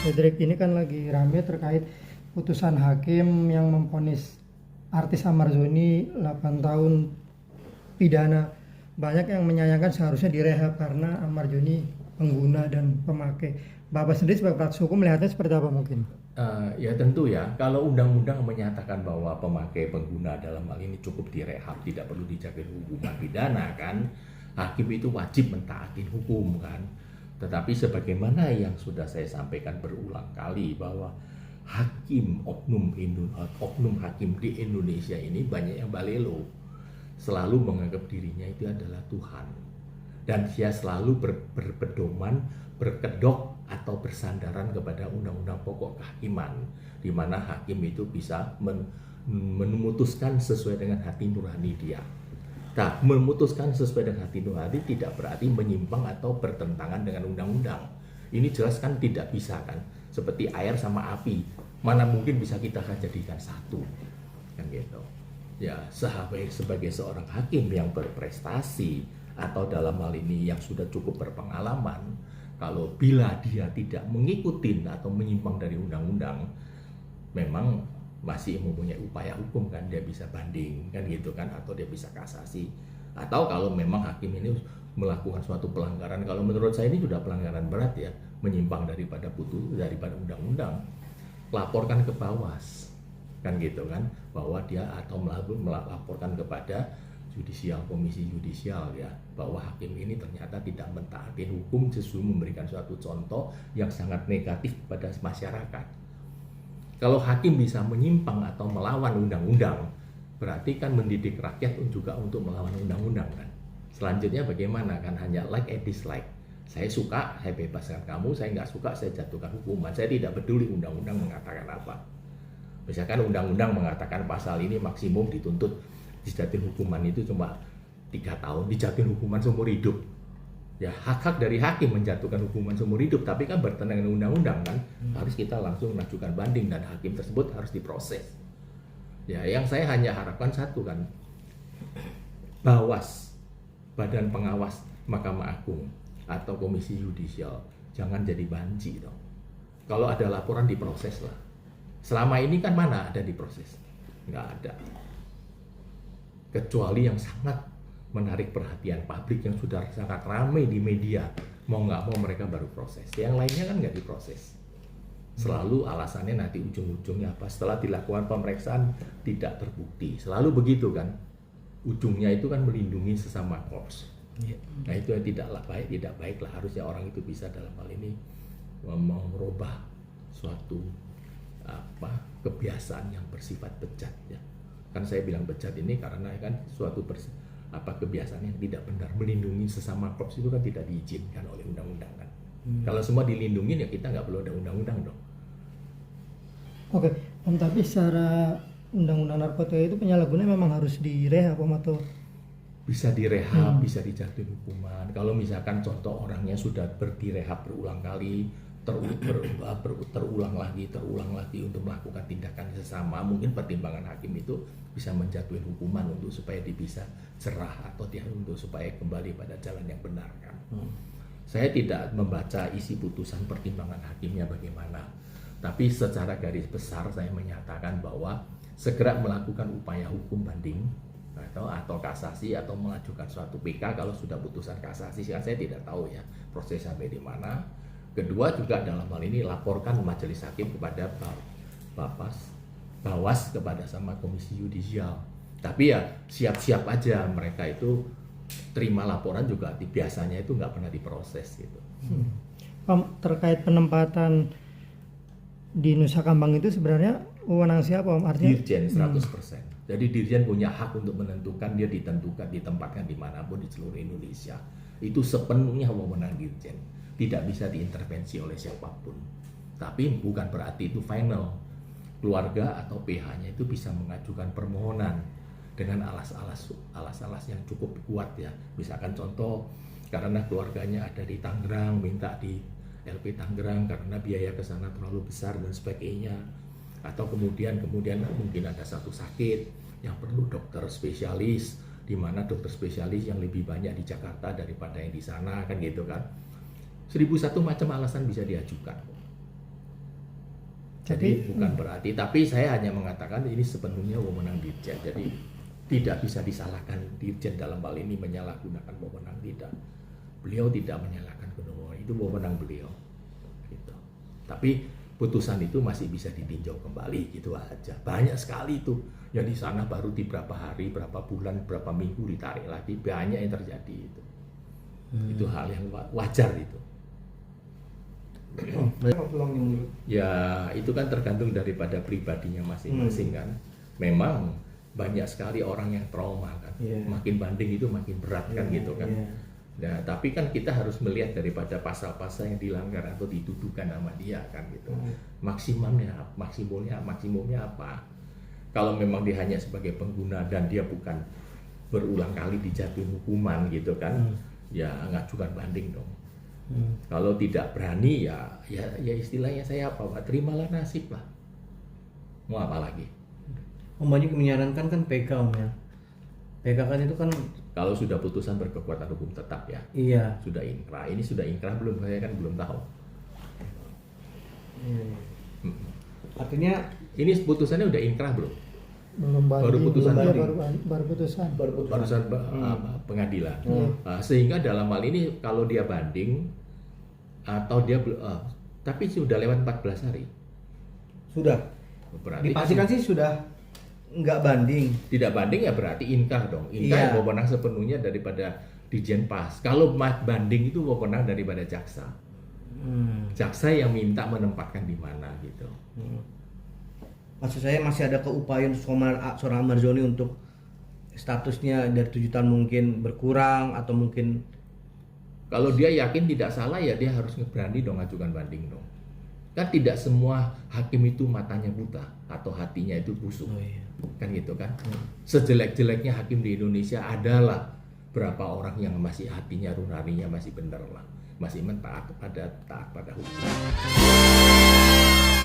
Cedric, ini kan lagi rame terkait putusan hakim yang memvonis artis Ahmad Zoni 8 tahun pidana. Banyak yang menyayangkan seharusnya direhab karena Ahmad Zoni pengguna dan pemakai. Bapak sendiri sebagai praktisi hukum melihatnya seperti apa mungkin? Ya tentu ya, kalau undang-undang menyatakan bahwa pemakai pengguna dalam hal ini cukup direhab, tidak perlu dijatuhi hukuman pidana kan, hakim itu wajib mentaatin hukum kan. Tetapi sebagaimana yang sudah saya sampaikan berulang kali bahwa oknum hakim di Indonesia ini banyak yang balelo, selalu menganggap dirinya itu adalah Tuhan, dan dia selalu berpedoman, berkedok atau bersandaran kepada undang-undang pokok kehakiman, di mana hakim itu bisa memutuskan sesuai dengan hati nurani dia. Nah, memutuskan sesuai dengan hati nurani tidak berarti menyimpang atau bertentangan dengan undang-undang. Ini jelas kan tidak bisa kan, seperti air sama api, mana mungkin bisa kita jadikan satu, kan gitu. Ya, sebagai seorang hakim yang berprestasi atau dalam hal ini yang sudah cukup berpengalaman, kalau bila dia tidak mengikuti atau menyimpang dari undang-undang, memang masih mempunyai upaya hukum kan, dia bisa banding kan gitu kan, atau dia bisa kasasi. Atau kalau memang hakim ini melakukan suatu pelanggaran, kalau menurut saya ini sudah pelanggaran berat ya, menyimpang daripada undang-undang, laporkan ke Bawas kan gitu kan, bahwa dia atau melaporkan kepada komisi yudisial ya, bahwa hakim ini ternyata tidak mentaati hukum, justru memberikan suatu contoh yang sangat negatif pada masyarakat. Kalau hakim bisa menyimpang atau melawan undang-undang, berarti kan mendidik rakyat juga untuk melawan undang-undang kan. Selanjutnya bagaimana kan, hanya like and dislike. Saya suka, saya bebaskan kamu, saya nggak suka, saya jatuhkan hukuman. Saya tidak peduli undang-undang mengatakan apa. Misalkan undang-undang mengatakan pasal ini maksimum dituntut dijatuhin hukuman itu cuma 3 tahun, dijatuhin hukuman seumur hidup. Ya, hak-hak dari hakim menjatuhkan hukuman seumur hidup, tapi kan bertentangan dengan undang-undang kan, harus kita langsung mengajukan banding dan hakim tersebut harus diproses. Ya, yang saya hanya harapkan satu kan, Bawas, Badan Pengawas Mahkamah Agung atau Komisi Yudisial, jangan jadi banci dong. Kalau ada laporan diproses lah. Selama ini kan mana ada diproses? Nggak ada. Kecuali yang sangat menarik perhatian publik yang sudah sangat ramai di media, mau nggak mau mereka baru proses. Yang lainnya kan nggak diproses. Selalu alasannya nanti ujung-ujungnya apa? Setelah dilakukan pemeriksaan tidak terbukti. Selalu begitu kan? Ujungnya itu kan melindungi sesama korps. Nah itu yang tidak baiklah. Harusnya orang itu bisa dalam hal ini merubah suatu kebiasaan yang bersifat bejat ya. Kan saya bilang bejat ini karena kan suatu kebiasaan yang tidak benar, melindungi sesama korps itu kan tidak diizinkan oleh undang-undang kan. Kalau semua dilindungi ya kita nggak perlu ada undang-undang dong. Oke, tapi secara undang-undang narkotika itu penyalahgunanya memang harus direhab atau bisa direhab, bisa dijatuhin hukuman. Kalau misalkan contoh orangnya sudah direhab berulang kali, terulang lagi untuk melakukan tindakan sesama, mungkin pertimbangan hakim itu bisa menjatuhin hukuman untuk supaya dia bisa cerah atau dia untuk supaya kembali pada jalan yang benar kan. Saya tidak membaca isi putusan pertimbangan hakimnya bagaimana, tapi secara garis besar saya menyatakan bahwa segera melakukan upaya hukum banding atau kasasi atau mengajukan suatu PK kalau sudah putusan kasasi. Saya tidak tahu ya proses sampai di mana. Kedua juga dalam hal ini laporkan majelis hakim kepada Bawas kepada sama Komisi Yudisial. Tapi ya siap-siap aja mereka itu terima laporan juga biasanya itu nggak pernah diproses gitu. Terkait penempatan di Nusa Kambangan itu sebenarnya wewenang siapa Om? Artinya Dirjen 100%. Jadi Dirjen punya hak untuk menentukan dia ditempatkan dimanapun di seluruh Indonesia. Itu sepenuhnya wewenang Dirjen. Tidak bisa diintervensi oleh siapapun. Tapi bukan berarti itu final. Keluarga atau PH-nya itu bisa mengajukan permohonan dengan alas-alas yang cukup kuat ya. Misalkan contoh karena keluarganya ada di Tangerang, minta di LP Tangerang karena biaya ke sana terlalu besar dan sebagainya. Atau kemudian mungkin ada satu sakit yang perlu dokter spesialis, di mana dokter spesialis yang lebih banyak di Jakarta daripada yang di sana kan gitu kan. 1001 macam alasan bisa diajukan. Jadi bukan berarti, tapi saya hanya mengatakan ini sepenuhnya wewenang Dirjen. Jadi tidak bisa disalahkan Dirjen dalam hal ini menyalahgunakan wewenang, tidak. Beliau tidak menyalahkan wewenang, itu wewenang beliau. Gitu. Tapi putusan itu masih bisa ditinjau kembali, gitu aja. Banyak sekali itu. Ya di sana baru di berapa hari, berapa bulan, berapa minggu ditarik lagi, banyak yang terjadi itu. Itu hal yang wajar itu. Ya itu kan tergantung daripada pribadinya masing-masing kan. Memang banyak sekali orang yang trauma kan. Makin banding itu makin berat kan gitu kan. Nah, tapi kan kita harus melihat daripada pasal-pasal yang dilanggar atau dituduhkan sama dia kan gitu. Maksimumnya apa? Kalau memang dia hanya sebagai pengguna dan dia bukan berulang kali dijatuhi hukuman gitu kan, ya ngajukan banding dong. Kalau tidak berani ya istilahnya saya apa Pak? Terimalah nasib lah. Mau apa lagi? Om banyak menyarankan kan PK Om ya. PK kan itu kan kalau sudah putusan berkekuatan hukum tetap ya. Iya. Sudah inkrah. Ini sudah inkrah belum? Saya kan belum tahu. Artinya ini putusannya udah inkrah belum? Belum banding, Baru putusan iya, banding. baru putusan. Barusan pengadilan. Sehingga dalam hal ini kalau dia banding atau dia tapi sudah lewat 14 hari. sudah Berarti dipastikan sih sudah nggak banding. tidak banding ya berarti inkrah dong. Inkrah Iya. yang wewenang sepenuhnya daripada Dirjen Pas. Kalau banding itu wewenang daripada jaksa. Jaksa yang minta menempatkan di mana gitu. Maksud saya masih ada keupayaan seorang Ahmad Marzoni untuk statusnya dari 7 tahun mungkin berkurang atau mungkin Kalau dia yakin tidak salah ya dia harus berani dong ajukan banding dong. Kan tidak semua hakim itu matanya buta atau hatinya itu busuk. Kan gitu kan. Sejelek-jeleknya hakim di Indonesia adalah berapa orang yang masih hatinya nuraninya masih benar lah. Masih taat pada hukum.